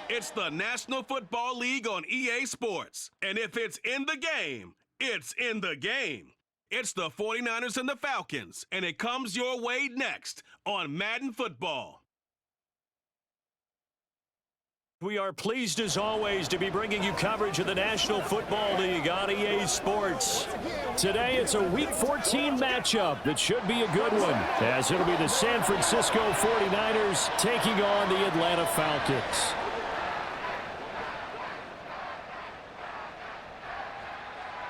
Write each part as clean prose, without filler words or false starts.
It's the National Football League on EA Sports. And if it's in the game, it's in the game. It's the 49ers and the Falcons, and it comes your way next on Madden Football. We are pleased as always to be bringing you coverage of the National Football League on EA Sports. Today it's a Week 14 matchup that should be a good one, as it'll be the San Francisco 49ers taking on the Atlanta Falcons.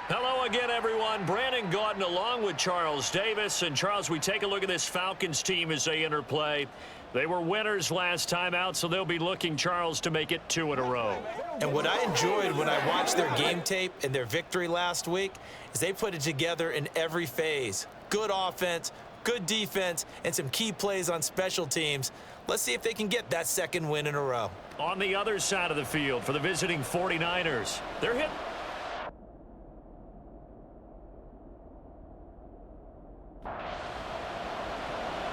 Hello again, everyone. Brandon Gautin along with Charles Davis. And Charles, we take a look at this Falcons team as they enter play. They were winners last time out, so they'll be looking, Charles, to make it 2 in a row. And what I enjoyed when I watched their game tape and their victory last week is they put it together in every phase. Good offense, good defense, and some key plays on special teams. Let's see if they can get that second win in a row. On the other side of the field for the visiting 49ers, they're hit.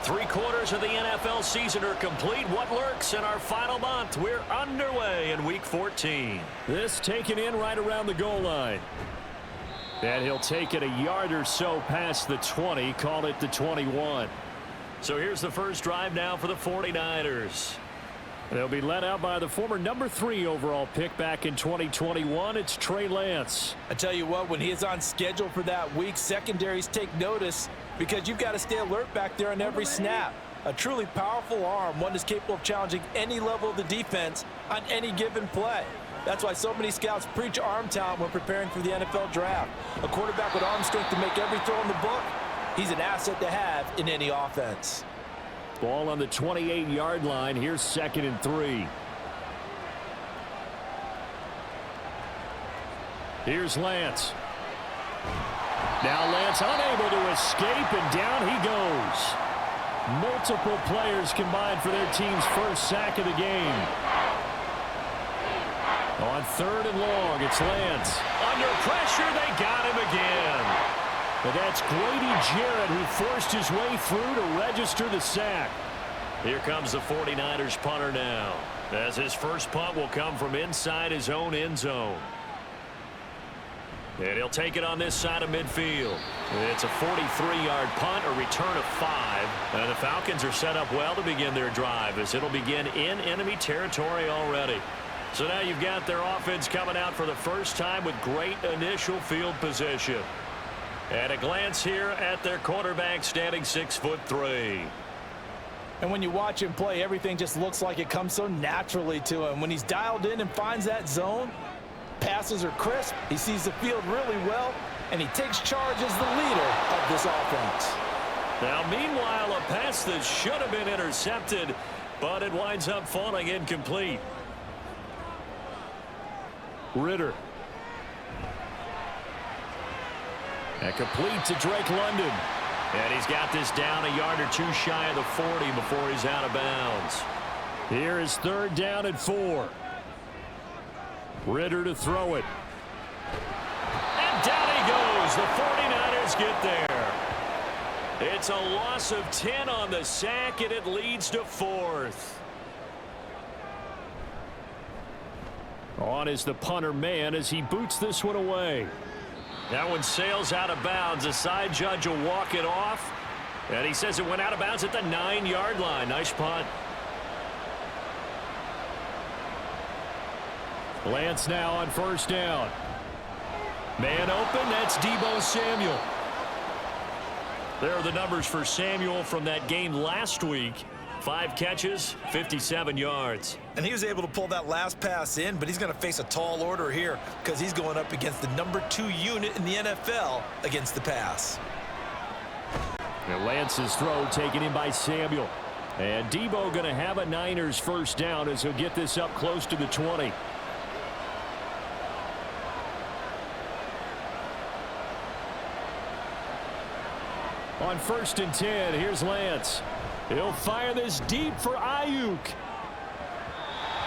Three-quarters of the NFL season are complete. What lurks in our final month? We're underway in Week 14. This taken in right around the goal line. And he'll take it a yard or so past the 20, call it the 21. So here's the first drive now for the 49ers. They'll be led out by the former number 3 overall pick back in 2021. It's Trey Lance. I tell you what, when he is on schedule for that week, secondaries take notice because you've got to stay alert back there on every snap. A truly powerful arm, one that's capable of challenging any level of the defense on any given play. That's why so many scouts preach arm talent when preparing for the NFL draft. A quarterback with arm strength to make every throw in the book, he's an asset to have in any offense. Ball on the 28-yard line. Here's 2nd and 3. Here's Lance. Now Lance unable to escape, and down he goes. Multiple players combined for their team's first sack of the game. On 3rd and long, it's Lance. Under pressure, they got him again. But that's Grady Jarrett who forced his way through to register the sack. Here comes the 49ers punter now, as his first punt will come from inside his own end zone. And he'll take it on this side of midfield. It's a 43-yard punt, a return of 5. And the Falcons are set up well to begin their drive, as it'll begin in enemy territory already. So now you've got their offense coming out for the first time with great initial field position. At a glance here at their quarterback, standing 6'3". And when you watch him play, everything just looks like it comes so naturally to him. When he's dialed in and finds that zone, passes are crisp, he sees the field really well, and he takes charge as the leader of this offense. Now, meanwhile, a pass that should have been intercepted, but it winds up falling incomplete. Ritter. And complete to Drake London. And he's got this down a yard or 2 shy of the 40 before he's out of bounds. Here is 3rd down and 4. Ritter to throw it. And down he goes. The 49ers get there. It's a loss of 10 on the sack, and it leads to 4th. On is the punter man as he boots this one away. That one sails out of bounds. The side judge will walk it off. And he says it went out of bounds at the 9-yard line. Nice punt. Lance now on 1st down. Man open, that's Deebo Samuel. There are the numbers for Samuel from that game last week. 5 catches, 57 yards. And he was able to pull that last pass in, but he's going to face a tall order here because he's going up against the number 2 unit in the NFL against the pass. And Lance's throw taken in by Samuel. And Deebo going to have a Niners first down as he'll get this up close to the 20. On 1st and 10, here's Lance. He'll fire this deep for Ayuk.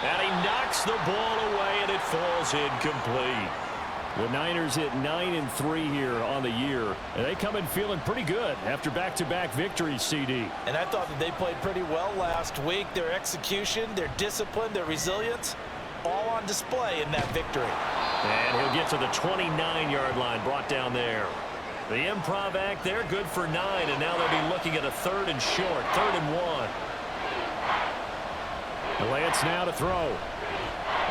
And he knocks the ball away, and it falls incomplete. The Niners hit 9-3 here on the year, and they come in feeling pretty good after back-to-back victories, CD. And I thought that they played pretty well last week. Their execution, their discipline, their resilience, all on display in that victory. And he'll get to the 29-yard line, brought down there. The improv act there, good for 9, and now they'll be looking at a 3rd and short, 3rd and 1. Lance now to throw.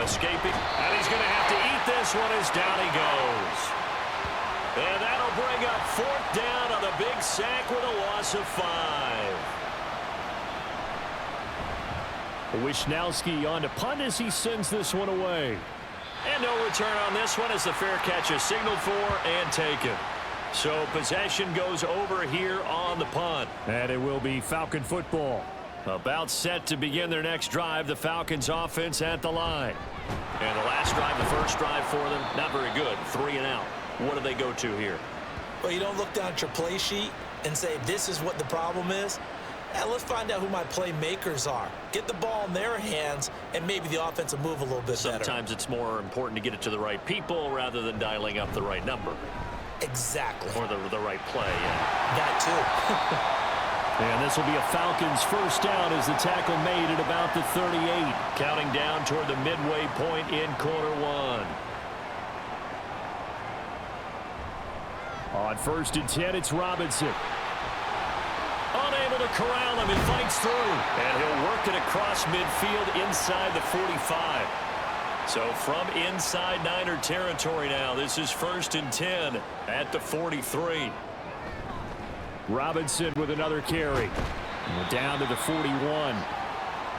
Escaping, and he's going to have to eat this one as down he goes. And that'll bring up 4th down on the big sack with a loss of 5. Wisnowski on to punt as he sends this one away. And no return on this one as the fair catch is signaled for and taken. So possession goes over here on the punt. And it will be Falcon football. About set to begin their next drive. The Falcons offense at the line. And the last drive, the first drive for them, not very good. 3 and out. What do they go to here? Well, you don't look down at your play sheet and say, this is what the problem is. Now, let's find out who my playmakers are. Get the ball in their hands, and maybe the offense will move a little bit better. Sometimes it's more important to get it to the right people rather than dialing up the right number. Exactly. Or the right play, yeah. That too. And this will be a Falcons first down as the tackle made at about the 38. Counting down toward the midway point in quarter 1. On 1st and 10, it's Robinson. Unable to corral him, and fights through. And he'll work it across midfield inside the 45. So from inside Niner territory now, this is 1st and 10 at the 43. Robinson with another carry. And we're down to the 41.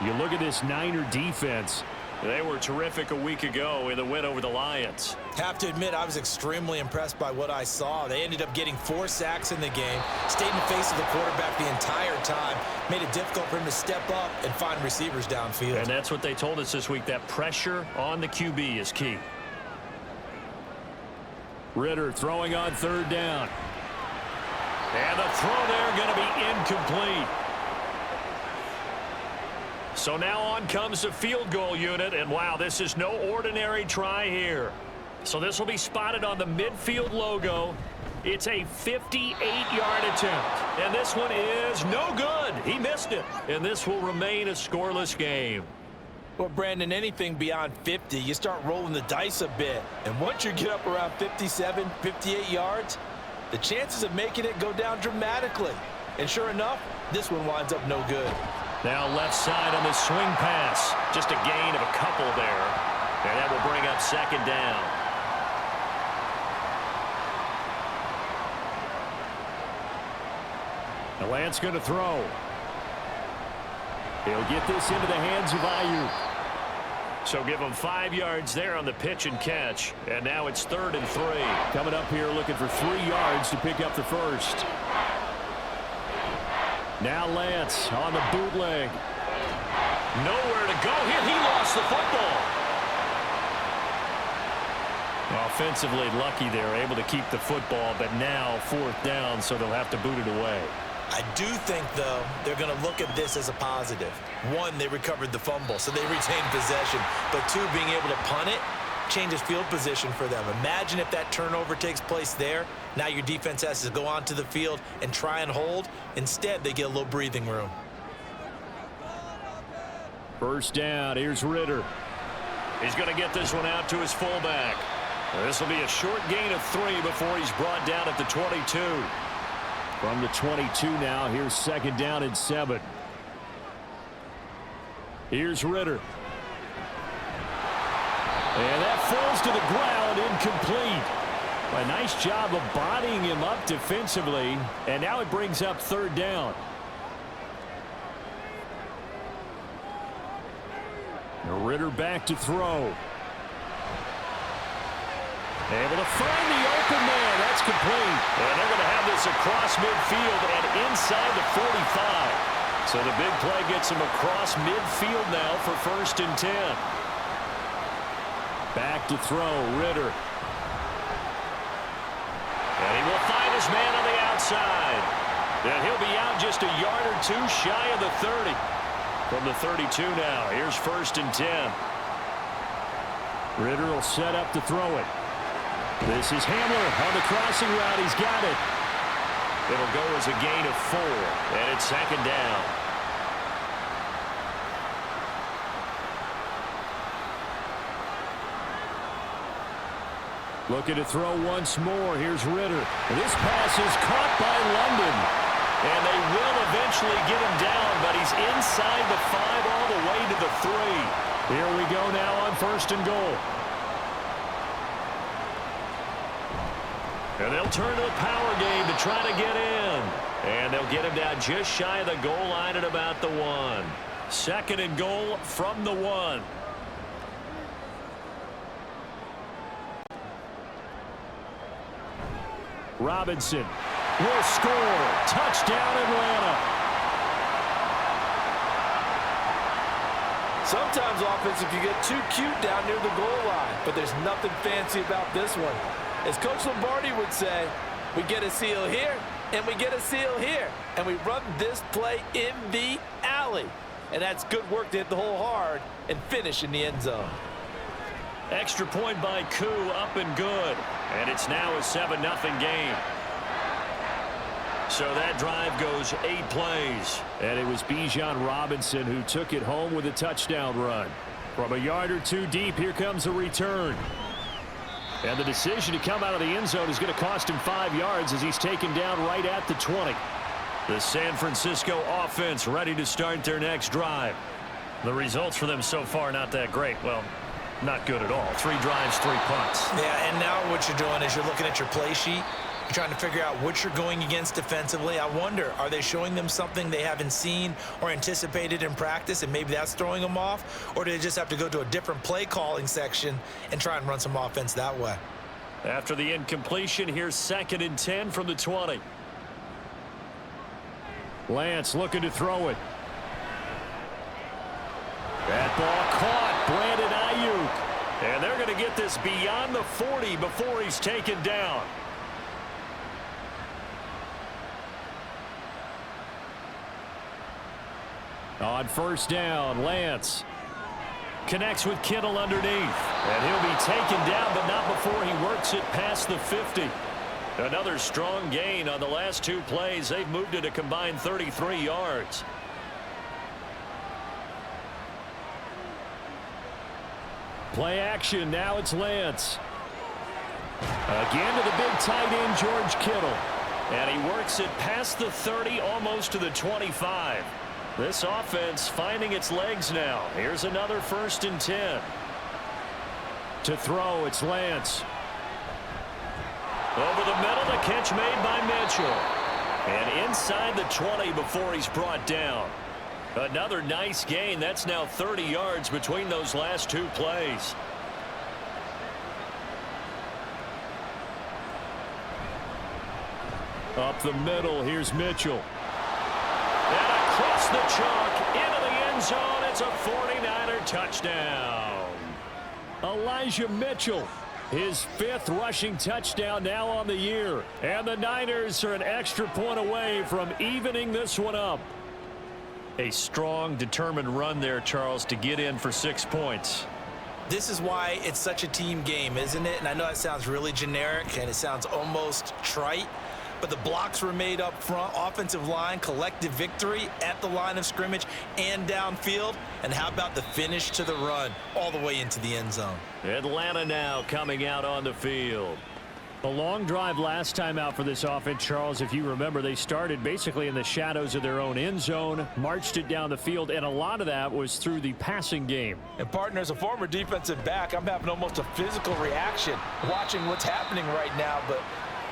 You look at this Niner defense. They were terrific a week ago in the win over the Lions. Have to admit, I was extremely impressed by what I saw. They ended up getting 4 sacks in the game, stayed in the face of the quarterback the entire time, made it difficult for him to step up and find receivers downfield. And that's what they told us this week, that pressure on the QB is key. Ritter throwing on 3rd down. And the throw there going to be incomplete. So now on comes the field goal unit, and wow, this is no ordinary try here. So this will be spotted on the midfield logo. It's a 58-yard attempt, and this one is no good. He missed it, and this will remain a scoreless game. Well, Brandon, anything beyond 50, you start rolling the dice a bit. And once you get up around 57, 58 yards, the chances of making it go down dramatically. And sure enough, this one winds up no good. Now left side on the swing pass. Just a gain of a couple there. And that will bring up 2nd down. The Lance going to throw. He'll get this into the hands of Ayuk. So give him 5 yards there on the pitch and catch. And now it's 3rd and 3. Coming up here looking for 3 yards to pick up the first. Now Lance on the bootleg. Nowhere to go here. He lost the football. Offensively lucky they're able to keep the football, but now 4th down, so they'll have to boot it away. I do think, though, they're going to look at this as a positive. 1, they recovered the fumble, so they retained possession. But 2, being able to punt it changes field position for them. Imagine if that turnover takes place there. Now your defense has to go onto the field and try and hold. Instead, they get a little breathing room. First down. Here's Ritter. He's going to get this one out to his fullback. This will be a short gain of 3 before he's brought down at the 22. From the 22 now, here's 2nd down and 7. Here's Ritter. And that falls to the ground, incomplete. A nice job of bodying him up defensively, and now it brings up 3rd down. Ritter back to throw. Able to find the open man. That's complete. And they're going to have this across midfield and inside the 45. So the big play gets him across midfield now for 1st and 10. Back to throw, Ritter. And he will find his man on the outside. And he'll be out just a yard or 2 shy of the 30. From the 32 now, here's 1st and 10. Ritter will set up to throw it. This is Hamler on the crossing route. He's got it. It'll go as a gain of 4, and it's 2nd down. Looking to throw once more. Here's Ritter. This pass is caught by London. And they will eventually get him down, but he's inside the 5 all the way to the 3. Here we go now on 1st and goal. And they'll turn to the power game to try to get in. And they'll get him down just shy of the goal line at about the 1. 2nd and goal from the 1. Robinson will score. Touchdown, Atlanta. Sometimes offense, if you get too cute down near the goal line, but there's nothing fancy about this one. As Coach Lombardi would say, we get a seal here, and we get a seal here, and we run this play in the alley. And that's good work to hit the hole hard and finish in the end zone. Extra point by Koo, up and good. And it's now a 7-0 game. So that drive goes 8 plays. And it was Bijan Robinson who took it home with a touchdown run. From a yard or 2 deep, here comes a return. And the decision to come out of the end zone is going to cost him 5 yards as he's taken down right at the 20. The San Francisco offense ready to start their next drive. The results for them so far not that great. Well, not good at all. 3 drives, 3 punts. Yeah, and now what you're doing is you're looking at your play sheet. You're trying to figure out what you're going against defensively. I wonder, are they showing them something they haven't seen or anticipated in practice, and maybe that's throwing them off? Or do they just have to go to a different play calling section and try and run some offense that way? After the incompletion, here's 2nd and 10 from the 20. Lance looking to throw it. That ball caught. Brandon Ayuk. And they're going to get this beyond the 40 before he's taken down. On 1st down, Lance connects with Kittle underneath. And he'll be taken down, but not before he works it past the 50. Another strong gain on the last 2 plays. They've moved it a combined 33 yards. Play action. Now it's Lance. Again to the big tight end, George Kittle. And he works it past the 30, almost to the 25. This offense finding its legs now. Here's another 1st and 10. To throw, it's Lance. Over the middle, the catch made by Mitchell. And inside the 20 before he's brought down. Another nice gain. That's now 30 yards between those last 2 plays. Up the middle, here's Mitchell. And across the chalk, into the end zone. It's a 49er touchdown. Elijah Mitchell, his 5th rushing touchdown now on the year. And the Niners are an extra point away from evening this one up. A strong, determined run there, Charles, to get in for 6 points. This is why it's such a team game, isn't it? And I know that sounds really generic and it sounds almost trite, but the blocks were made up front, offensive line, collective victory at the line of scrimmage and downfield. And how about the finish to the run all the way into the end zone? Atlanta now coming out on the field. A long drive last time out for this offense, Charles. If you remember, they started basically in the shadows of their own end zone, marched it down the field, and a lot of that was through the passing game. And partner, as a former defensive back, I'm having almost a physical reaction watching what's happening right now. But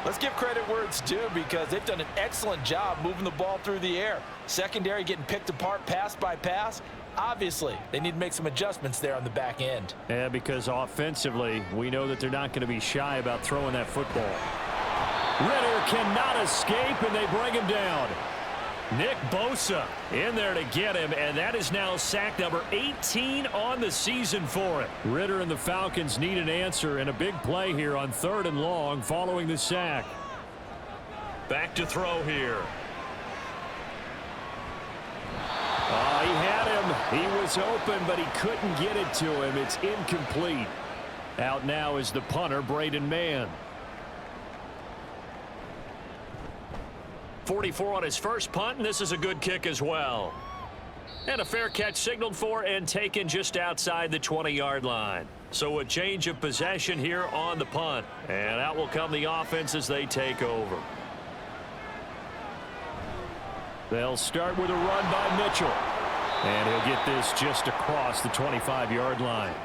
let's give credit where it's due, because they've done an excellent job moving the ball through the air. Secondary getting picked apart pass by pass. Obviously, they need to make some adjustments there on the back end. Yeah, because offensively, we know that they're not going to be shy about throwing that football. Ritter cannot escape, and they bring him down. Nick Bosa in there to get him, and that is now sack number 18 on the season for it. Ritter and the Falcons need an answer, and a big play here on 3rd and long following the sack. Back to throw here. Oh, he had him. He was open, but he couldn't get it to him. It's incomplete. Out now is the punter, Braden Mann. 44 on his first punt, and this is a good kick as well. And a fair catch signaled for and taken just outside the 20-yard line. So a change of possession here on the punt. And out will come the offense as they take over. They'll start with a run by Mitchell. And he'll get this just across the 25-yard line.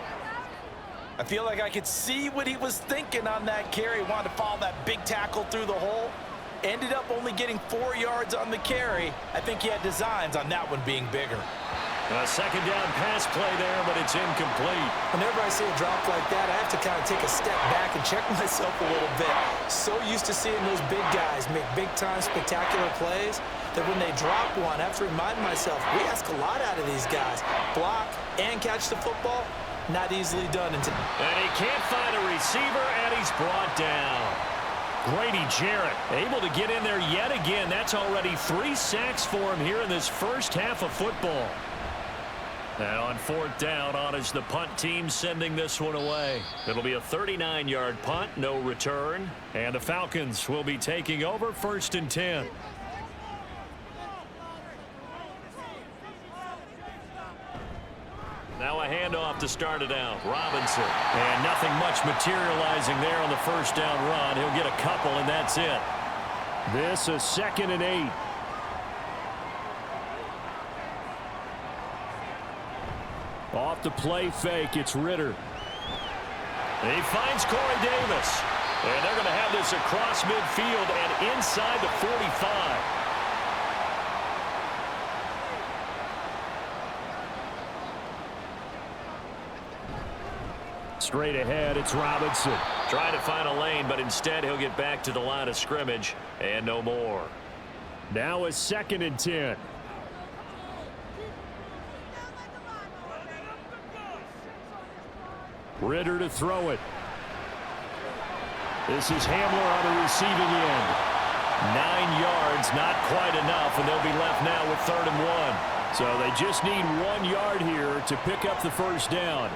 I feel like I could see what he was thinking on that carry. Wanted to follow that big tackle through the hole. Ended up only getting 4 yards on the carry. I think he had designs on that one being bigger. A second down pass play there, but it's incomplete. Whenever I see a drop like that, I have to kind of take a step back and check myself a little bit. So used to seeing those big guys make big-time spectacular plays that when they drop one, I have to remind myself, we ask a lot out of these guys. Block and catch the football, not easily done. And he can't find a receiver, and he's brought down. Grady Jarrett able to get in there yet again. That's already 3 sacks for him here in this first half of football. And on 4th down, on is the punt team sending this one away. It'll be a 39-yard punt, no return. And the Falcons will be taking over 1st and 10. Now a handoff to start it out. Robinson. And nothing much materializing there on the first down run. He'll get a couple, and that's it. This is 2nd and 8. Off the play fake, it's Ritter. He finds Corey Davis. And they're going to have this across midfield and inside the 45. Straight ahead, it's Robinson. Trying to find a lane, but instead he'll get back to the line of scrimmage and no more. Now a 2nd and 10. Ritter to throw it. This is Hamler on the receiving end. 9 yards, not quite enough, and they'll be left now with 3rd and 1. So they just need 1 yard here to pick up the first down.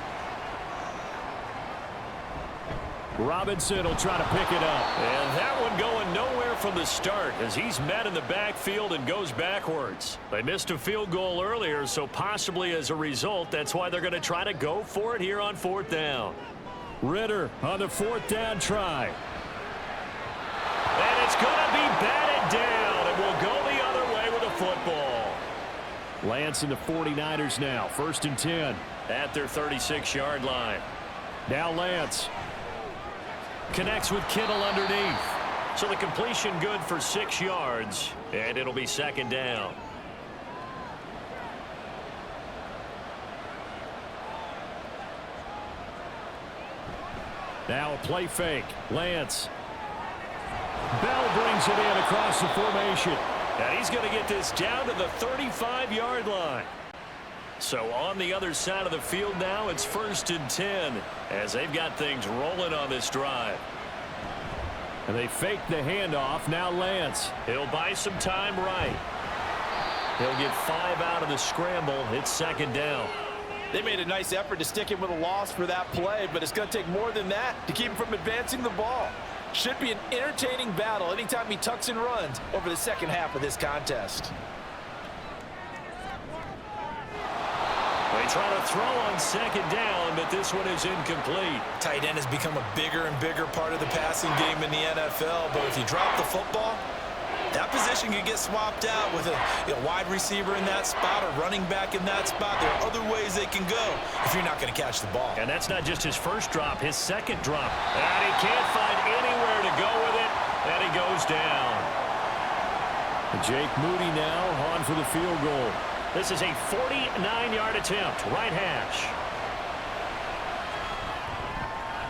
Robinson will try to pick it up. And that one going nowhere from the start as he's met in the backfield and goes backwards. They missed a field goal earlier, so possibly as a result, that's why they're going to try to go for it here on 4th down. Ritter on the 4th down try. And it's going to be batted down, and we'll go the other way with a football. Lance and the 49ers now, 1st and 10 at their 36-yard line. Now Lance. Connects with Kittle underneath. So the completion good for 6 yards, and it'll be 2nd down. Now a play fake. Lance. Bell brings it in across the formation. And he's going to get this down to the 35-yard line. So on the other side of the field now, it's 1st and 10 as they've got things rolling on this drive. And they fake the handoff. Now Lance. He'll buy some time right. He'll get 5 out of the scramble. It's 2nd down. They made a nice effort to stick him with a loss for that play, but it's going to take more than that to keep him from advancing the ball. Should be an entertaining battle anytime he tucks and runs over the second half of this contest. They try to throw on 2nd down, but this one is incomplete. Tight end has become a bigger and bigger part of the passing game in the NFL, but if you drop the football, that position could get swapped out with a wide receiver in that spot or running back in that spot. There are other ways they can go if you're not going to catch the ball. And that's not just his first drop, his second drop. And he can't find anywhere to go with it, and he goes down. Jake Moody now on for the field goal. This is a 49-yard attempt, right hash.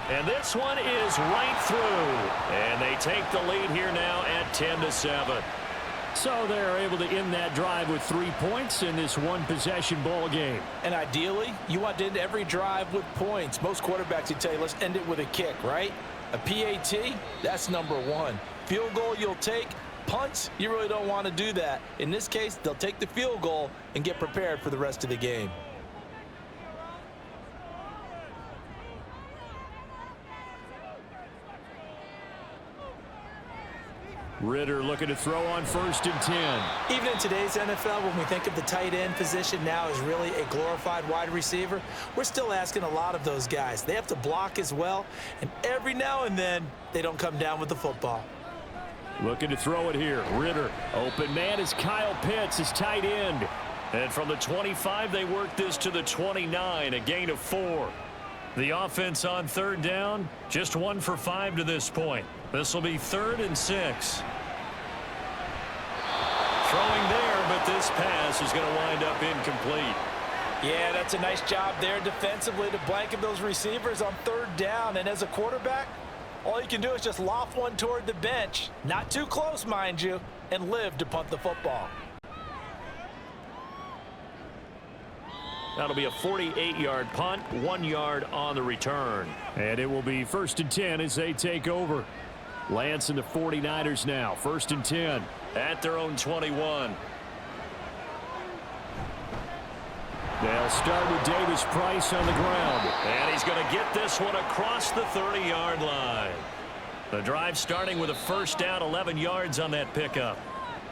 And this one is right through. And they take the lead here now at 10-7. So they're able to end that drive with 3 points in this one-possession ball game. And ideally, you want to end every drive with points. Most quarterbacks would tell you, let's end it with a kick, right? A PAT, that's number 1. Field goal you'll take. Punts, you really don't want to do that. In this case, they'll take the field goal and get prepared for the rest of the game. Ritter looking to throw on 1st and 10. Even in today's NFL, when we think of the tight end position now as really a glorified wide receiver, we're still asking a lot of those guys. They have to block as well, and every now and then, they don't come down with the football. Looking to throw it here. Ritter. Open man is Kyle Pitts, his tight end. And from the 25, they work this to the 29, a gain of 4. The offense on 3rd down, just 1 for 5 to this point. This will be 3rd and 6. Throwing there, but this pass is going to wind up incomplete. Yeah, that's a nice job there defensively to blanket those receivers on 3rd down. And as a quarterback, all you can do is just loft one toward the bench. Not too close, mind you, and live to punt the football. That'll be a 48-yard punt, 1 yard on the return. And it will be 1st and 10 as they take over. Lance and the 49ers now, 1st and 10 at their own 21. They'll start with Davis Price on the ground. And he's going to get this one across the 30-yard line. The drive starting with a 1st down, 11 yards on that pickup.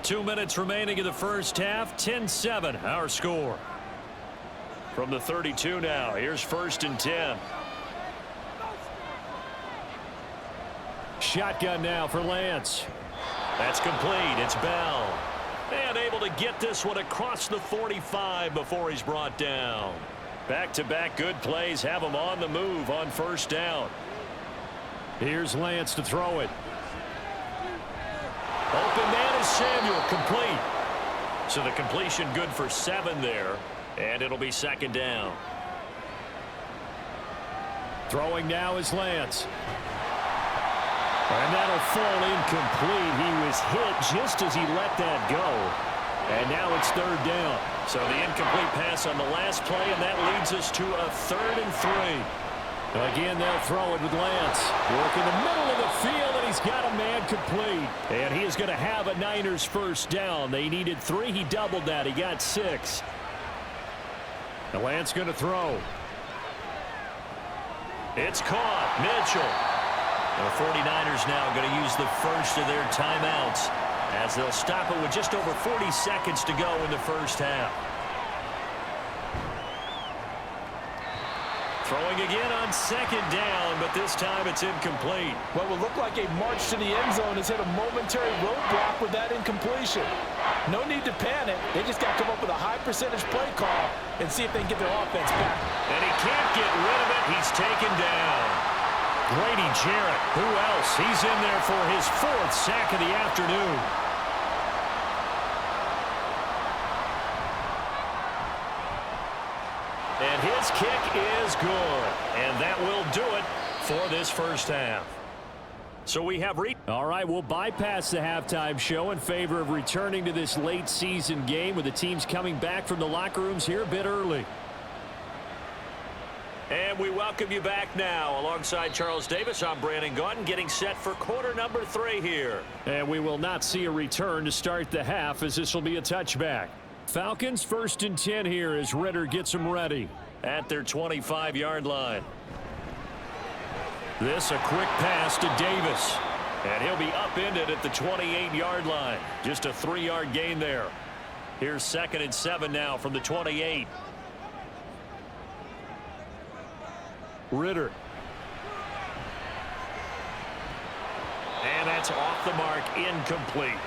2 minutes remaining in the first half, 10-7 our score. From the 32 now, here's 1st and 10. Shotgun now for Lance. That's complete. It's Bell. And able to get this one across the 45 before he's brought down. Back-to-back good plays have him on the move on 1st down. Here's Lance to throw it. Open man is Samuel, complete. So the completion good for 7 there. And it'll be 2nd down. Throwing now is Lance. And that'll fall incomplete. He was hit just as he let that go. And now it's 3rd down. So the incomplete pass on the last play, and that leads us to a 3rd and 3. Again, they'll throw it with Lance. Work in the middle of the field, and he's got a man complete. And he is going to have a Niners 1st down. They needed 3. He doubled that. He got 6. And Lance going to throw. It's caught. Mitchell. The 49ers now going to use the first of their timeouts as they'll stop it with just over 40 seconds to go in the first half. Throwing again on 2nd down, but this time it's incomplete. What will look like a march to the end zone has hit a momentary roadblock with that incompletion. No need to panic. They just got to come up with a high percentage play call and see if they can get their offense back. And he can't get rid of it. He's taken down. Grady Jarrett, who else? He's in there for his 4th sack of the afternoon. And his kick is good. And that will do it for this first half. So we have all right, we'll bypass the halftime show in favor of returning to this late season game with the teams coming back from the locker rooms here a bit early. And we welcome you back now. Alongside Charles Davis, I'm Brandon Gaudin, getting set for quarter number 3 here. And we will not see a return to start the half, as this will be a touchback. Falcons 1st and 10 here as Ritter gets them ready at their 25-yard line. This a quick pass to Davis. And he'll be upended at the 28-yard line. Just a 3-yard gain there. Here's 2nd and 7 now from the 28. Ritter. And that's off the mark, incomplete.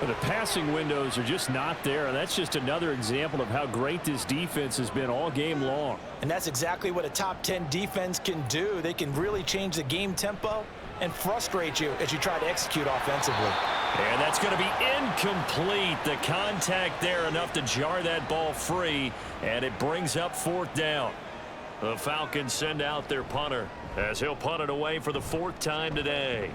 The passing windows are just not there, and that's just another example of how great this defense has been all game long. And that's exactly what a top 10 defense can do. They can really change the game tempo and frustrate you as you try to execute offensively. And that's going to be incomplete. The contact there enough to jar that ball free, and it brings up 4th down. The Falcons send out their punter as he'll punt it away for the 4th time today.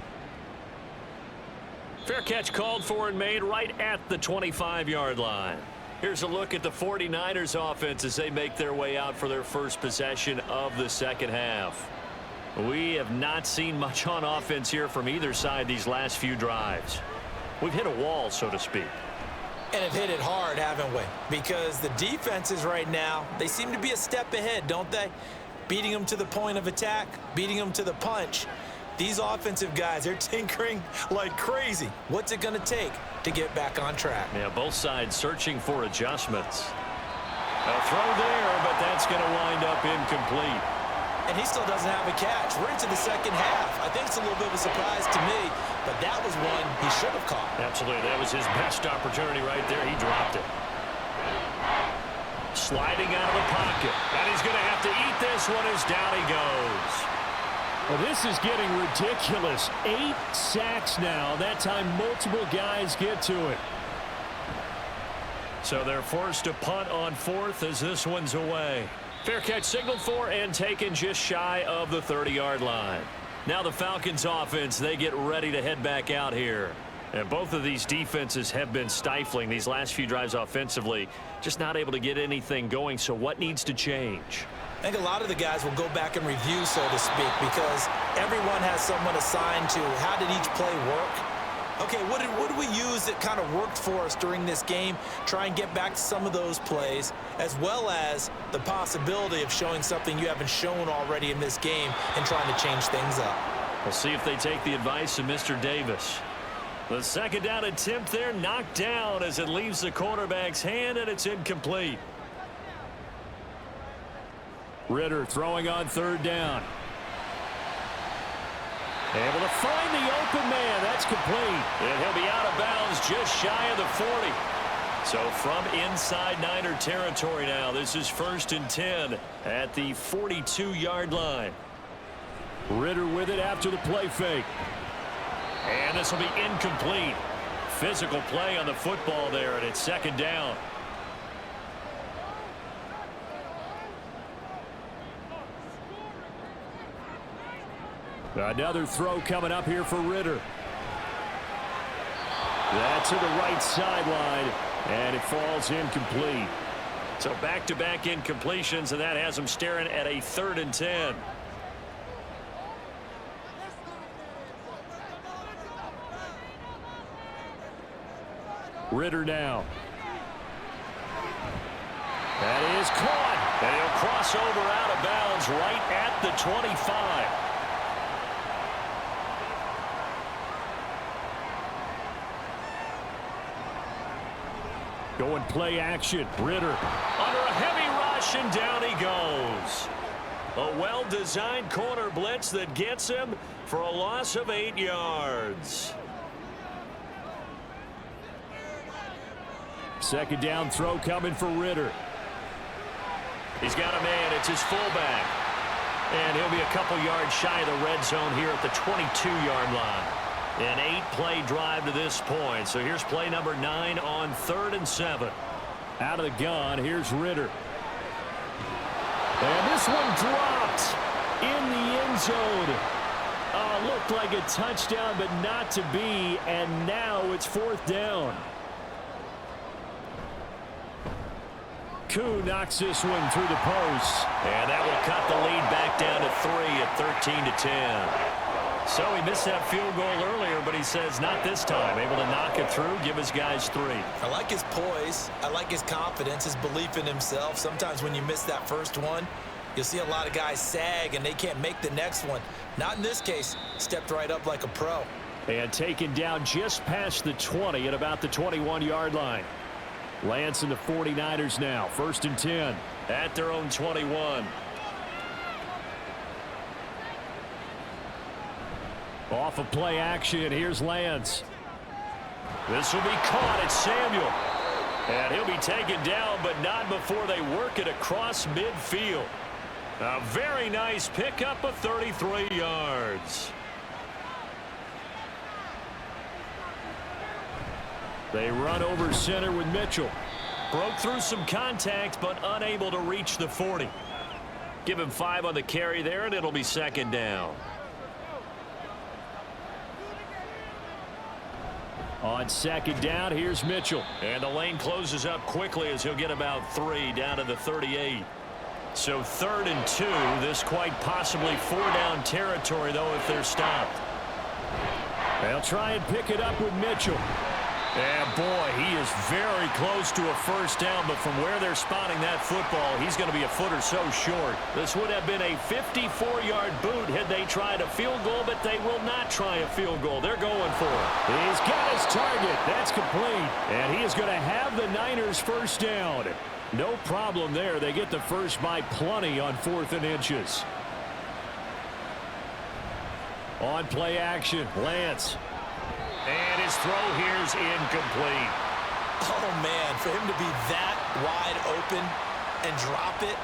Fair catch called for and made right at the 25-yard line. Here's a look at the 49ers offense as they make their way out for their first possession of the second half. We have not seen much on offense here from either side these last few drives. We've hit a wall, so to speak. And have hit it hard, haven't we? Because the defenses right now, they seem to be a step ahead, don't they? Beating them to the point of attack, beating them to the punch. These offensive guys, they're tinkering like crazy. What's it going to take to get back on track? Yeah, both sides searching for adjustments. A throw there, but that's going to wind up incomplete. And he still doesn't have a catch. We're into the second half. I think it's a little bit of a surprise to me, but that was one he should have caught. Absolutely. That was his best opportunity right there. He dropped it. Sliding out of the pocket. And he's going to have to eat this one as down he goes. Well, this is getting ridiculous. 8 sacks now. That time multiple guys get to it. So they're forced to punt on 4th as this one's away. Fair catch signaled for and taken just shy of the 30-yard line. Now the Falcons offense, they get ready to head back out here. And both of these defenses have been stifling these last few drives offensively. Just not able to get anything going. So what needs to change? I think a lot of the guys will go back and review, so to speak, because everyone has someone assigned to how did each play work. Okay, what did we use that kind of worked for us during this game? Try and get back to some of those plays, as well as the possibility of showing something you haven't shown already in this game and trying to change things up. We'll see if they take the advice of Mr. Davis. The second down attempt there knocked down as it leaves the quarterback's hand, and it's incomplete. Ritter throwing on 3rd down. Able to find the open man. That's complete. And he'll be out of bounds just shy of the 40. So from inside Niner territory now, this is 1st and 10 at the 42-yard line. Ritter with it after the play fake. And this will be incomplete. Physical play on the football there, and it's 2nd down. Another throw coming up here for Ritter. That's to the right sideline, and it falls incomplete. So back-to-back incompletions, and that has them staring at a 3rd and 10. Ritter now. That is caught, and he'll cross over out of bounds right at the 25. Going play action. Ritter under a heavy rush, and down he goes. A well-designed corner blitz that gets him for a loss of 8 yards. 2nd down throw coming for Ritter. He's got a man. It's his fullback. And he'll be a couple yards shy of the red zone here at the 22-yard line. An 8-play drive to this point. So here's play number 9 on 3rd and 7. Out of the gun, here's Ritter. And this one dropped in the end zone. Looked like a touchdown, but not to be. And now it's 4th down. Koo knocks this one through the post. And that will cut the lead back down to 3 at 13-10. So he missed that field goal earlier, but he says not this time. Able to knock it through, give his guys 3. I like his poise. I like his confidence, his belief in himself. Sometimes when you miss that first one, you'll see a lot of guys sag and they can't make the next one. Not in this case. Stepped right up like a pro. And taken down just past the 20 at about the 21-yard line. Lance and the 49ers now. 1st and 10. At their own 21. Off of play action, here's Lance. This will be caught at Samuel. And he'll be taken down, but not before they work it across midfield. A very nice pickup of 33 yards. They run over center with Mitchell. Broke through some contact, but unable to reach the 40. Give him 5 on the carry there, and it'll be 2nd down. On 2nd down, here's Mitchell. And the lane closes up quickly as he'll get about 3 down to the 38. So 3rd and 2. This quite possibly 4-down territory, though, if they're stopped. They'll try and pick it up with Mitchell. And boy, he is very close to a first down, but from where they're spotting that football, he's going to be a foot or so short. This would have been a 54-yard boot had they tried a field goal, but they will not try a field goal. They're going for it. He's got his target. That's complete. And he is going to have the Niners first down. No problem there. They get the first by plenty on 4th and inches. On play action, Lance. And his throw here's incomplete. Oh, man, for him to be that wide open and drop it.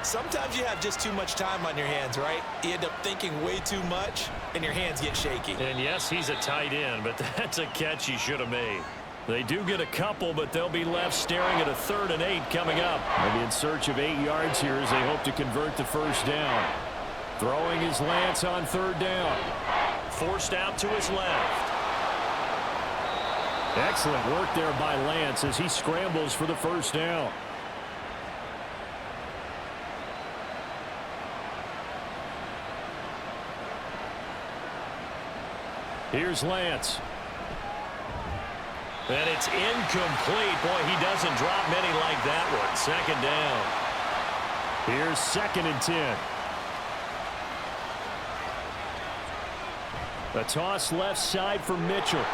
Sometimes you have just too much time on your hands, right? You end up thinking way too much, and your hands get shaky. And yes, he's a tight end, but that's a catch he should have made. They do get a couple, but they'll be left staring at a 3rd and 8 coming up. Maybe in search of 8 yards here as they hope to convert the first down. Throwing his Lance on 3rd down. Forced out to his left. Excellent work there by Lance as he scrambles for the first down. Here's Lance. And it's incomplete. Boy, he doesn't drop many like that one. 2nd down. Here's 2nd and 10. A toss left side for Mitchell.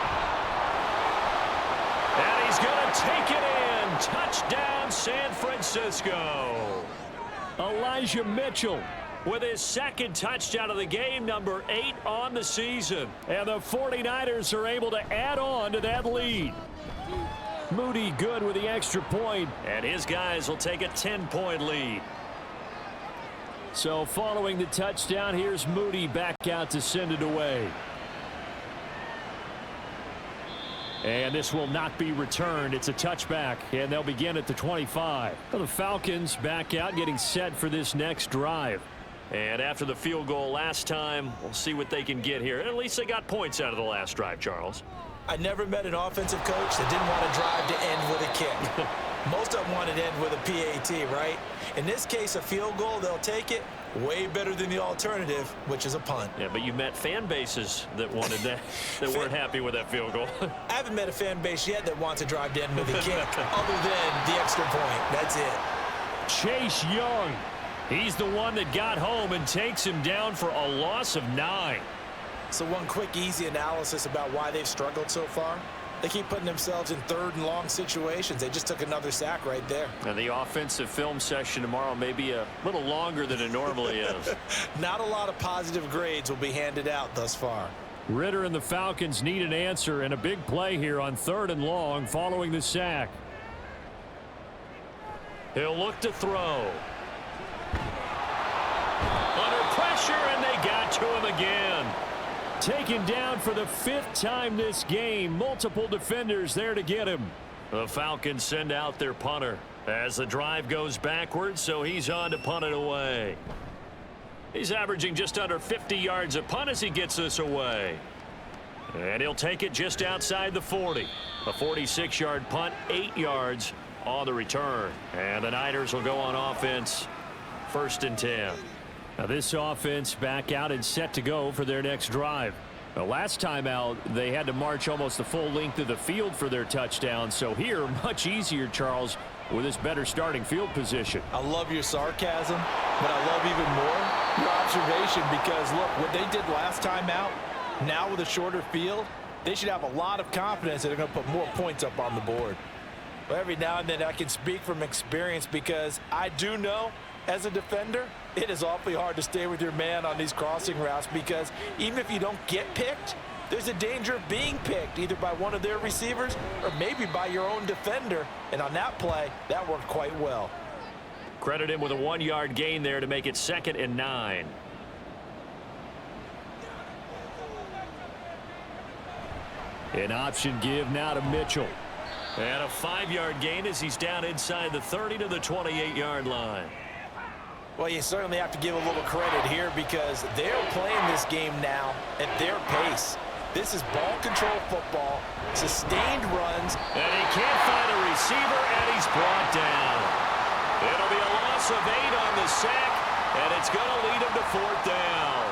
And he's going to take it in. Touchdown, San Francisco. Elijah Mitchell with his 2nd touchdown of the game, number 8 on the season. And the 49ers are able to add on to that lead. Moody good with the extra point. And his guys will take a 10-point lead. So following the touchdown, here's Moody back out to send it away. And this will not be returned. It's a touchback, and they'll begin at the 25. Well, the Falcons back out getting set for this next drive. And after the field goal last time, we'll see what they can get here. And at least they got points out of the last drive, Charles. I never met an offensive coach that didn't want to drive to end with a kick. Most of them wanted to end with a PAT, right? In this case, a field goal, they'll take it. Way better than the alternative, which is a punt. Yeah, but you met fan bases that wanted that, that weren't happy with that field goal. I haven't met a fan base yet that wants to drive to end with a kick, other than the extra point. That's it. Chase Young. He's the one that got home and takes him down for a loss of 9. So one quick, easy analysis about why they've struggled so far. They keep putting themselves in 3rd and long situations. They just took another sack right there. And the offensive film session tomorrow may be a little longer than it normally is. Not a lot of positive grades will be handed out thus far. Ritter and the Falcons need an answer, and a big play here on 3rd and long following the sack. He'll look to throw. Under pressure, and they got to him again. Taken down for the 5th time this game. Multiple defenders there to get him. The Falcons send out their punter as the drive goes backwards, so he's on to punt it away. He's averaging just under 50 yards a punt as he gets this away. And he'll take it just outside the 40. A 46-yard punt, 8 yards on the return. And the Niners will go on offense, 1st and 10. Now this offense back out and set to go for their next drive. The last time out, they had to march almost the full length of the field for their touchdown. So here, much easier, Charles, with this better starting field position. I love your sarcasm, but I love even more your observation because, look, what they did last time out, now with a shorter field, they should have a lot of confidence that they're going to put more points up on the board. Well, every now and then I can speak from experience because I do know, as a defender, it is awfully hard to stay with your man on these crossing routes because even if you don't get picked, there's a danger of being picked either by one of their receivers or maybe by your own defender. And on that play, that worked quite well. Credit him with a 1-yard gain there to make it 2nd and 9. An option give now to Mitchell. And a 5-yard gain as he's down inside the 30 to the 28-yard line. Well, you certainly have to give a little credit here because they're playing this game now at their pace. This is ball control football, sustained runs. And he can't find a receiver, and he's brought down. It'll be a loss of 8 on the sack, and it's going to lead him to 4th down.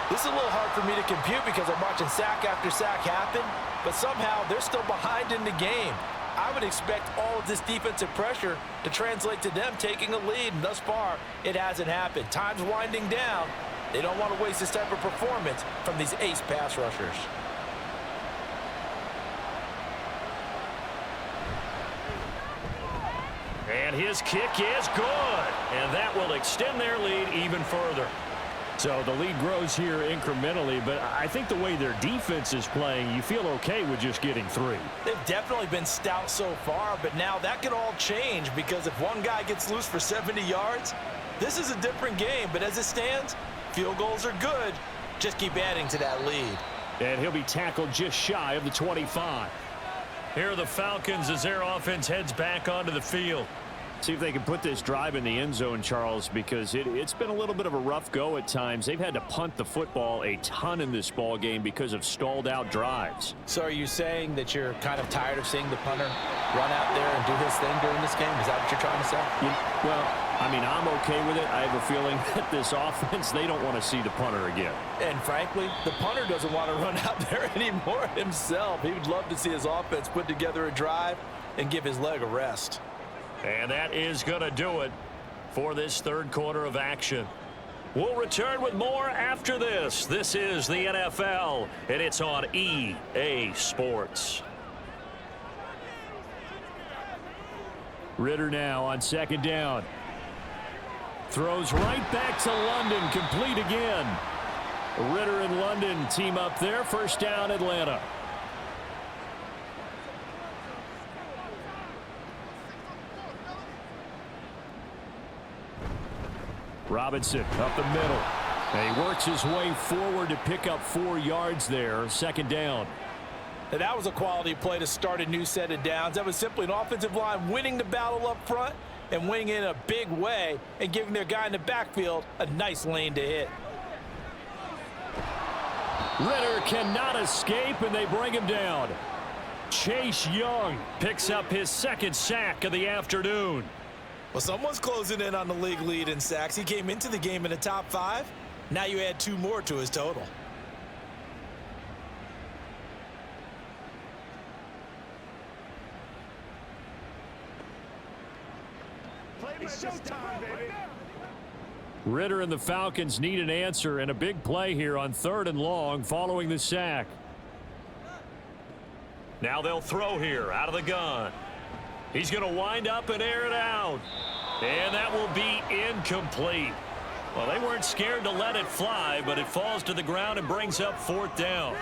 This is a little hard for me to compute because I'm watching sack after sack happen, but somehow they're still behind in the game. I would expect all of this defensive pressure to translate to them taking a lead, and thus far, it hasn't happened. Time's winding down. They don't want to waste this type of performance from these ace pass rushers. And his kick is good. And that will extend their lead even further. So the lead grows here incrementally, but I think the way their defense is playing, you feel okay with just getting 3. They've definitely been stout so far, but now that could all change because if one guy gets loose for 70 yards, this is a different game. But as it stands, field goals are good. Just keep adding to that lead. And he'll be tackled just shy of the 25. Here are the Falcons as their offense heads back onto the field. See if they can put this drive in the end zone, Charles, because it's been a little bit of a rough go at times. They've had to punt the football a ton in this ball game because of stalled out drives. So are you saying that you're kind of tired of seeing the punter run out there and do his thing during this game? Is that what you're trying to say? Well, I mean, I'm okay with it. I have a feeling that this offense, they don't want to see the punter again. And frankly, the punter doesn't want to run out there anymore himself. He would love to see his offense put together a drive and give his leg a rest. And that is going to do it for this third quarter of action. We'll return with more after this. This is the NFL, and it's on EA Sports. Ritter now on second down. Throws right back to London, complete again. Ritter and London team up there. First down, Atlanta. Robinson up the middle. And he works his way forward to pick up 4 yards there. Second down. Now, that was a quality play to start a new set of downs. That was simply an offensive line winning the battle up front and winning in a big way and giving their guy in the backfield a nice lane to hit. Ritter cannot escape, and they bring him down. Chase Young Picks up his second sack of the afternoon. Well, someone's closing in on the league lead in sacks. He came into the game in the top 5. Now you add 2 more to his total. It's showtime, baby. Ritter and the Falcons need an answer, and a big play here on 3rd and long following the sack. Now they'll throw here out of the gun. He's going to wind up and air it out. And that will be incomplete. Well, they weren't scared to let it fly, but it falls to the ground and brings up 4th down.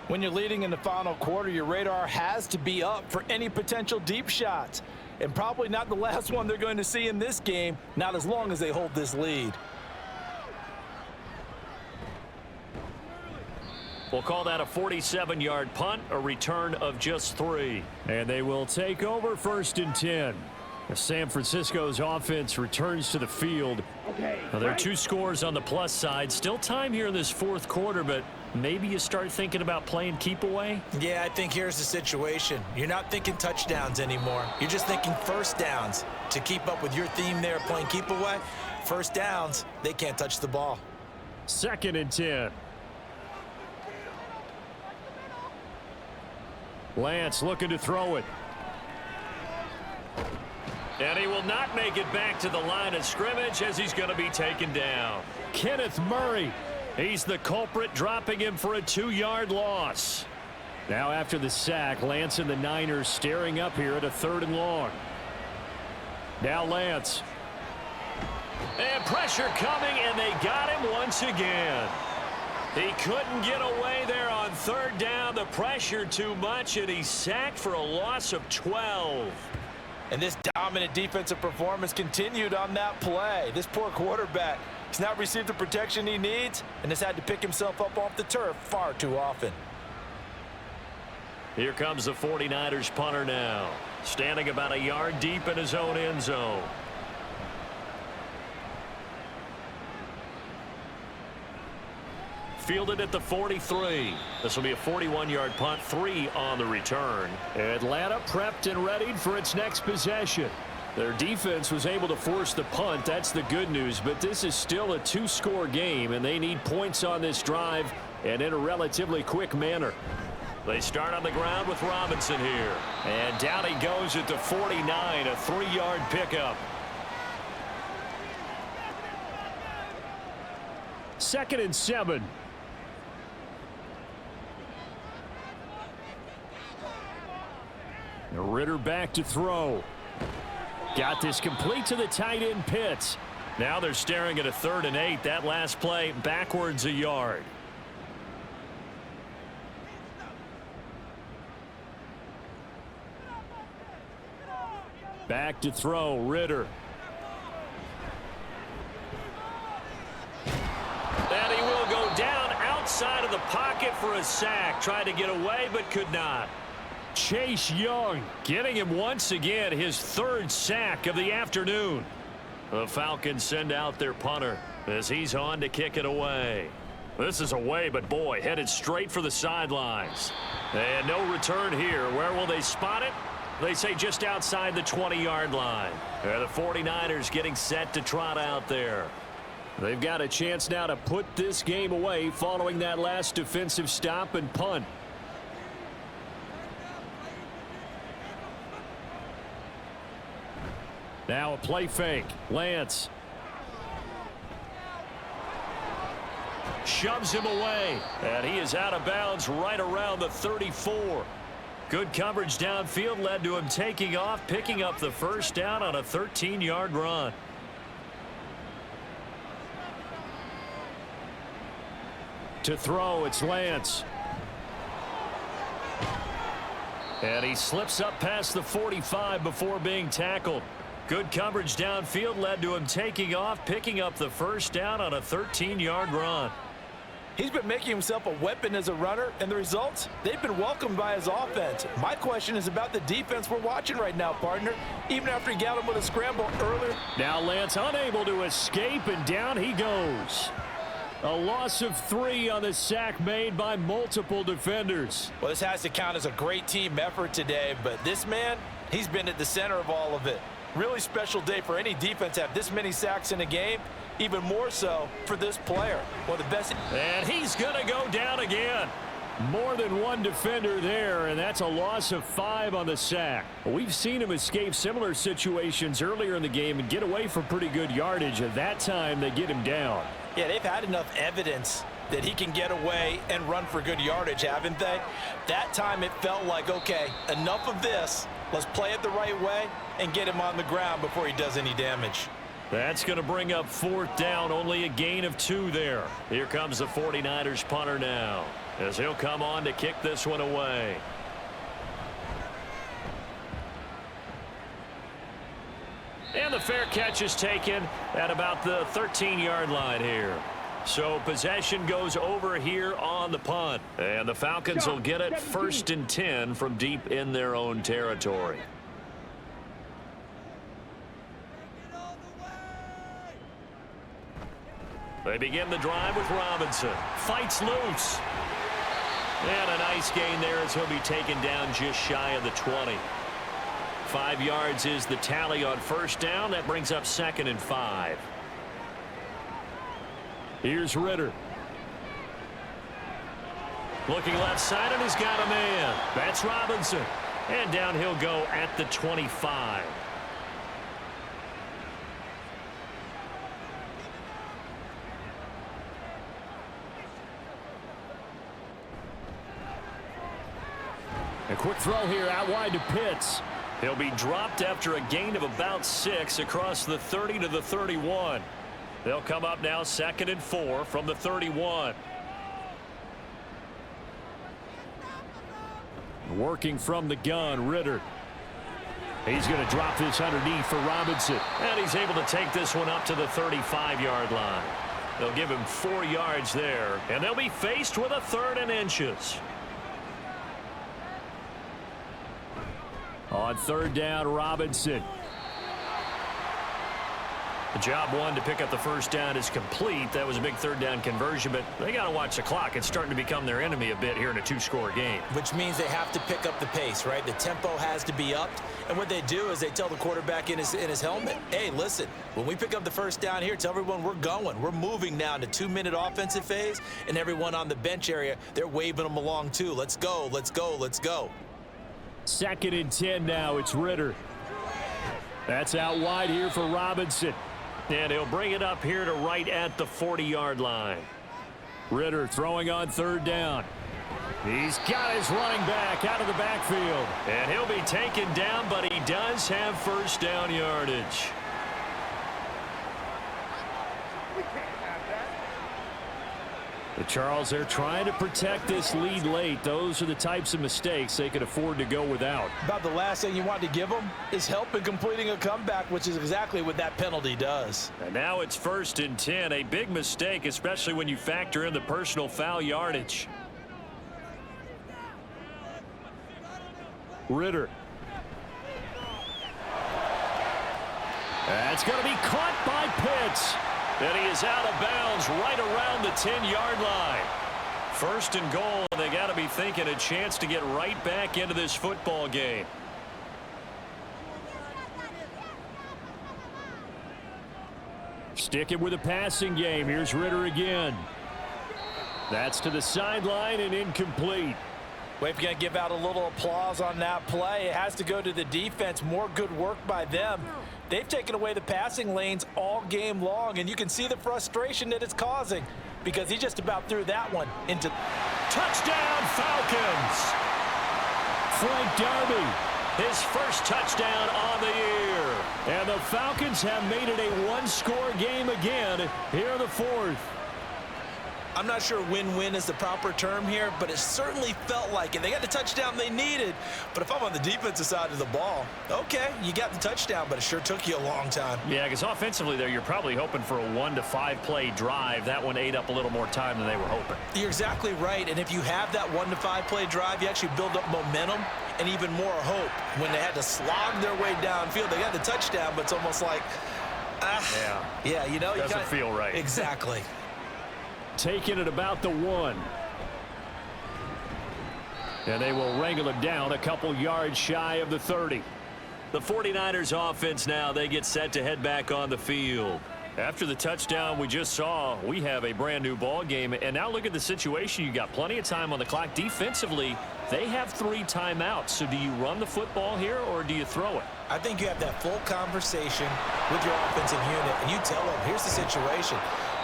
When you're leading in the final quarter, your radar has to be up for any potential deep shots. And probably not the last one they're going to see in this game, not as long as they hold this lead. We'll call that a 47-yard punt, a return of just 3. And they will take over 1st and 10. San Francisco's offense returns to the field. Now, there are 2 scores on the plus side. Still time here in this 4th quarter, but maybe you start thinking about playing keep away? Yeah, I think here's the situation. You're not thinking touchdowns anymore. You're just thinking first downs. To keep up with your theme there, playing keep away, first downs, they can't touch the ball. 2nd and 10. Lance looking to throw it. And he will not make it back to the line of scrimmage as he's going to be taken down. Kenneth Murray. He's the culprit, dropping him for a 2-yard loss. Now after the sack, Lance and the Niners staring up here at a 3rd and long. Now Lance. And pressure coming, and they got him once again. He couldn't get away there on 3rd down. The pressure too much, and he's sacked for a loss of 12. And this dominant defensive performance continued on that play. This poor quarterback has not received the protection he needs and has had to pick himself up off the turf far too often. Here comes the 49ers punter now, standing about a yard deep in his own end zone. Fielded at the 43. This will be a 41-yard punt, 3 on the return. Atlanta prepped and readied for its next possession. Their defense was able to force the punt. That's the good news. But this is still a two-score game, and they need points on this drive and in a relatively quick manner. They start on the ground with Robinson here. And down he goes at the 49, a 3-yard pickup. 2nd and 7. Ritter back to throw. Got this complete to the tight end Pitts. Now they're staring at a 3rd and 8. That last play backwards a yard. Back to throw, Ritter. And he will go down outside of the pocket for a sack. Tried to get away but could not. Chase Young getting him once again, his 3rd sack of the afternoon. The Falcons send out their punter as he's on to kick it away. This is away, but boy, headed straight for the sidelines. And no return here. Where will they spot it? They say just outside the 20-yard line. The 49ers getting set to trot out there. They've got a chance now to put this game away following that last defensive stop and punt. Now a play fake. Lance shoves him away, and he is out of bounds right around the 34. Good coverage downfield led to him taking off, picking up the 1st down on a 13-yard run. To throw, it's Lance. And he slips up past the 45 before being tackled. Good coverage downfield led to him taking off, picking up the 1st down on a 13-yard run. He's been making himself a weapon as a runner, and the results, they've been welcomed by his offense. My question is about the defense we're watching right now, partner. Even after he got him with a scramble earlier. Now Lance unable to escape, and down he goes. A loss of 3 on the sack made by multiple defenders. Well, this has to count as a great team effort today, but this man, he's been at the center of all of it. Really special day for any defense to have this many sacks in a game. Even more so for this player. One of the best. And he's going to go down again. More than one defender there, and that's a loss of 5 on the sack. We've seen him escape similar situations earlier in the game and get away for pretty good yardage. At that time, they get him down. Yeah, they've had enough evidence that he can get away and run for good yardage, haven't they? That time it felt like, okay, enough of this. Let's play it the right way and get him on the ground before he does any damage. That's going to bring up 4th down, only a gain of 2 there. Here comes the 49ers punter now, as he'll come on to kick this one away. And the fair catch is taken at about the 13-yard line here. So possession goes over here on the punt. And the Falcons will get it 1st and 10 from deep in their own territory. They begin the drive with Robinson. Fights loose. And a nice gain there as he'll be taken down just shy of the 20. 5 yards is the tally on 1st down. That brings up 2nd and 5. Here's Ritter. Looking left side, and he's got a man. That's Robinson. And down he'll go at the 25. A quick throw here out wide to Pitts. He'll be dropped after a gain of about 6 across the 30 to the 31. They'll come up now 2nd and 4 from the 31. Working from the gun, Ritter. He's going to drop this underneath for Robinson. And he's able to take this one up to the 35-yard line. They'll give him 4 yards there. And they'll be faced with a 3rd and inches. On 3rd down, Robinson. The job one to pick up the first down is complete. That was a big third down conversion, but they got to watch the clock. It's starting to become their enemy a bit here in a two-score game. Which means they have to pick up the pace, right? The tempo has to be upped. And what they do is they tell the quarterback in his helmet, hey, listen, when we pick up the first down here, tell everyone we're going. We're moving now to 2-minute offensive phase, and everyone on the bench area, they're waving them along too. Let's go, let's go, let's go. 2nd and 10 now. It's Ritter. That's out wide here for Robinson. And he'll bring it up here to right at the 40-yard line. Ritter throwing on 3rd down. He's got his running back out of the backfield. And he'll be taken down, but he does have first down yardage. The Charles, they're trying to protect this lead late. Those are the types of mistakes they could afford to go without. About the last thing you want to give them is help in completing a comeback, which is exactly what that penalty does. And now it's 1st and 10. A big mistake, especially when you factor in the personal foul yardage. Ritter. That's going to be caught by Pitts. And he is out of bounds right around the 10-yard line. 1st and goal, and they got to be thinking a chance to get right back into this football game. Sticking with the passing game. Here's Ritter again. That's to the sideline and incomplete. We're going to give out a little applause on that play. It has to go to the defense. More good work by them. They've taken away the passing lanes all game long, and you can see the frustration that it's causing because he just about threw that one into touchdown Falcons. Frank Darby, his first touchdown on the year. And the Falcons have made it a one-score game again here in the 4th. I'm not sure win-win is the proper term here, but it certainly felt like it. They got the touchdown they needed, but if I'm on the defensive side of the ball, okay, you got the touchdown, but it sure took you a long time. Yeah, because offensively there, you're probably hoping for a 1 to 5 play drive. That one ate up a little more time than they were hoping. You're exactly right, and if you have that 1 to 5 play drive, you actually build up momentum and even more hope. When they had to slog their way downfield, they got the touchdown, but it's almost like, yeah, you know, doesn't feel right. Exactly. Taking it about the 1. And they will wrangle it down a couple yards shy of the 30. The 49ers offense now, they get set to head back on the field. After the touchdown we just saw, we have a brand new ball game. And now look at the situation. You got plenty of time on the clock. Defensively, they have 3 timeouts. So do you run the football here or do you throw it? I think you have that full conversation with your offensive unit, and you tell them, here's the situation.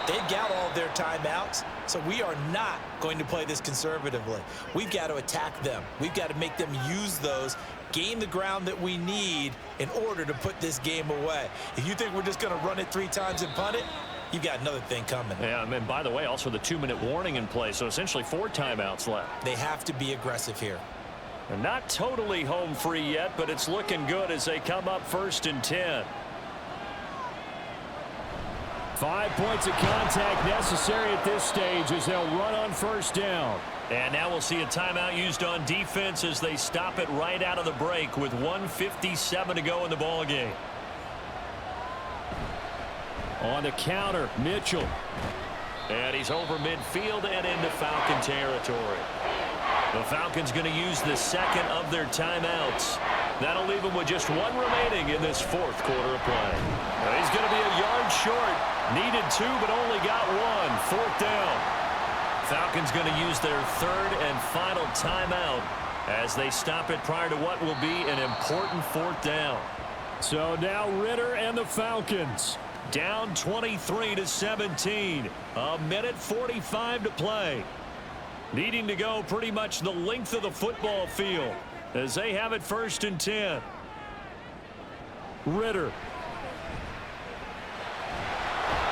They've got all their timeouts, so we are not going to play this conservatively. We've got to attack them. We've got to make them use those, gain the ground that we need in order to put this game away. If you think we're just going to run it 3 times and punt it, you've got another thing coming. Yeah, and by the way, also the 2-minute warning in play, so essentially 4 timeouts left. They have to be aggressive here. And not totally home free yet, but it's looking good as they come up 1st and 10. 5 points of contact necessary at this stage as they'll run on 1st down. And now we'll see a timeout used on defense as they stop it right out of the break with 1:57 to go in the ball game. On the counter, Mitchell. And he's over midfield and into Falcon territory. The Falcons going to use the 2nd of their timeouts. That'll leave them with just 1 remaining in this 4th quarter of play. Now he's going to be a yard short. Needed 2, but only got 1. 4th down. Falcons going to use their 3rd and final timeout as they stop it prior to what will be an important 4th down. So now Ritter and the Falcons down 23-17. 1:45 to play. Needing to go pretty much the length of the football field as they have it 1st and 10. Ritter.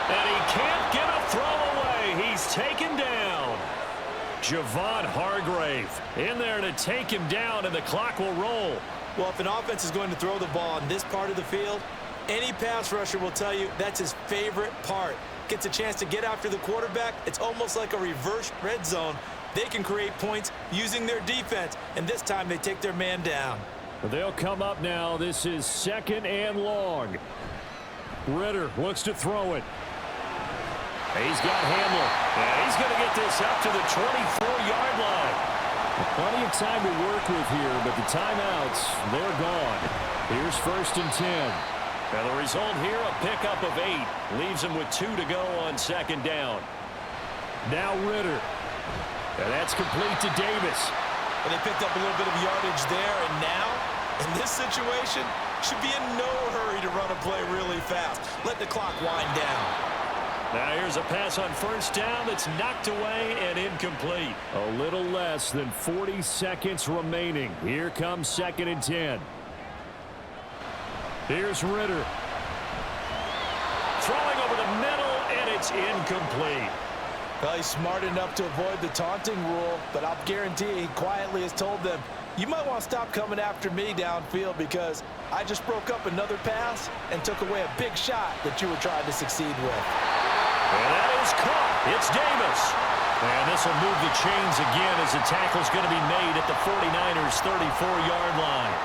And he can't get a throw away. He's taken down. Javon Hargrave in there to take him down, and the clock will roll. Well, if an offense is going to throw the ball in this part of the field, any pass rusher will tell you that's his favorite part. Gets a chance to get after the quarterback. It's almost like a reverse red zone. They can create points using their defense, and this time they take their man down. They'll come up now. This is 2nd and long. Ritter looks to throw it. He's got Hamler. And he's going to get this up to the 24-yard line. Plenty of time to work with here, but the timeouts, they're gone. Here's 1st and 10. And the result here, a pickup of 8. Leaves him with 2 to go on 2nd down. Now Ritter. And that's complete to Davis. And they picked up a little bit of yardage there, and now, in this situation, should be in no hurry to run a play really fast. Let the clock wind down. Now here's a pass on 1st down that's knocked away and incomplete. A little less than 40 seconds remaining. Here comes 2nd and 10. Here's Ritter. Throwing over the middle, and it's incomplete. Well, he's smart enough to avoid the taunting rule, but I'll guarantee he quietly has told them, you might want to stop coming after me downfield because I just broke up another pass and took away a big shot that you were trying to succeed with. And that is caught. It's Davis. And this will move the chains again as the tackle's going to be made at the 49ers' 34-yard line.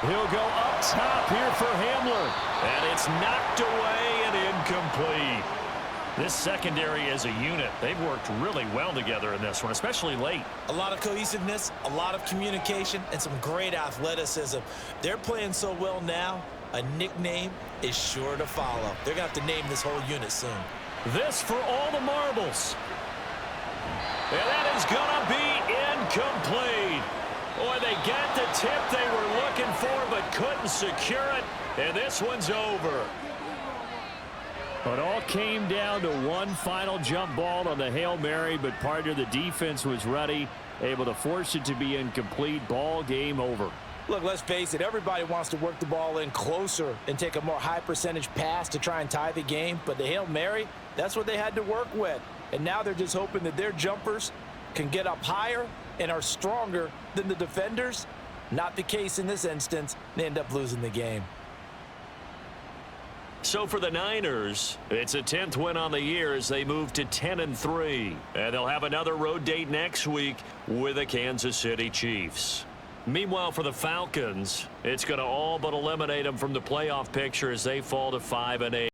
He'll go up top here for Hamler. And it's knocked away and incomplete. This secondary as a unit, they've worked really well together in this one, especially late. A lot of cohesiveness, a lot of communication, and some great athleticism. They're playing so well now, a nickname is sure to follow. They're going to have to name this whole unit soon. This for all the marbles. And that is going to be incomplete. Boy, they got the tip they were looking for but couldn't secure it. And this one's over. It all came down to one final jump ball on the Hail Mary, but part of the defense was ready, able to force it to be incomplete. Ball game over. Look, let's face it, everybody wants to work the ball in closer and take a more high-percentage pass to try and tie the game. But the Hail Mary, that's what they had to work with. And now they're just hoping that their jumpers can get up higher and are stronger than the defenders. Not the case in this instance. They end up losing the game. So for the Niners, it's a 10th win on the year as they move to 10-3. And they'll have another road date next week with the Kansas City Chiefs. Meanwhile, for the Falcons, it's going to all but eliminate them from the playoff picture as they fall to 5-8.